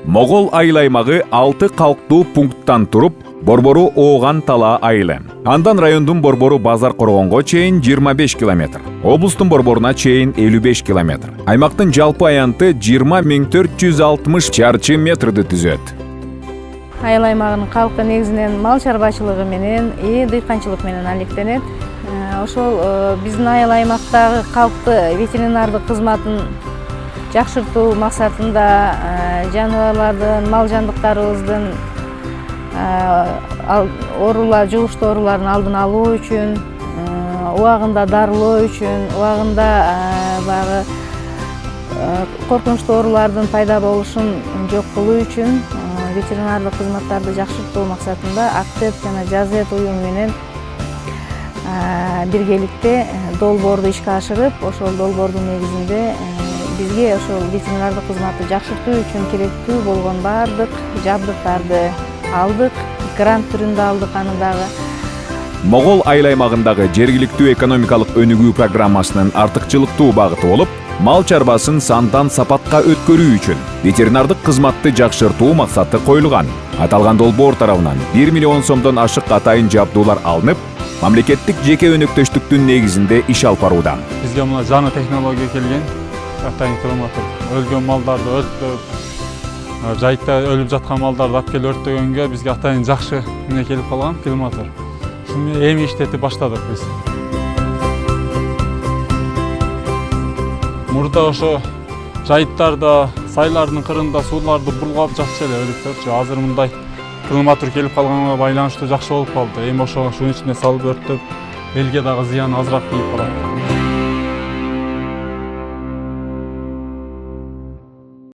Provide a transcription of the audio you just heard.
Могол айыл аймагы 6 калктуу пункттан туруп, борбору Ооган Талаа айылы. Андан райондун борбору Базар Коргонго чейин 25 километр. Облустун борборуна чейин 55 километр. Аймактын жалпы аянты 20 460 чарчы метрди түзөт. Айыл аймагынын калкы негизинен мал чарбачылыгы менен, дыйканчылык менен алектенет. Ошол биздин айыл аймактагы калкты ветеринардык кызматын жакшыртуу максатында жаныбарлардын, мал жандыктарыбыздын оорулар, жугуштуу оорулардын алдын алуу үчүн, убагында дарылоо үчүн, убагында баягы коркунучтуу оорулардын пайда болушун жок кылуу үчүн ветеринардык кызматтарды жакшыртуу максатында Актеп жана Жазет уюму менен биргеликте долбоорду ишке ашырып, ошол долбоордун негизинде бизге ошол ветеринардык кызматты жакшыртуу үчүн керектүү болгон баардык жабдыктарды алдык, грант түрүндө алдык аны дагы. Могол айыл аймагындагы жергиликтүү экономикалык өнүгүү программасынын артыкчылыктуу багыты болуп, мал чарбасын сандан сапатка өткөрүү үчүн ветеринардык кызматты жакшыртуу максаты коюлган. Аталган долбоор тарабынан 1 миллион сомдон ашык атайын жабдуулар алынып, мамлекеттик жеке өнөктөштүктүн негизинде иш алып барууда. Бизге мына жаңы технология келген, атайын климатыр. Өлгөн малдарды өрттөп, жайытта өлүп жаткан малдарды алып келип өрттөгөнгө бизге атайын жакшы эмне келип калган климатыр. Шуну эми иштетип баштадык биз. Мурда ошо жайыттарда, сайлардын кырында сууларды бурлап жатчу эле өлүктөрчү. Азыр мындай климатыр келип калганга байланыштуу жакшы болуп калды. Эми ошо шунун ичине салып өрттөп, элге дагы зыян азыраак тийип барат.